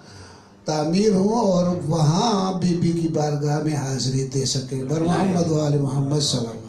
تعمیر ہوں اور وہاں بی بی کی بارگاہ میں حاضری دے سکیں. بر محمد و آل محمد صلی اللہ علیہ وسلم.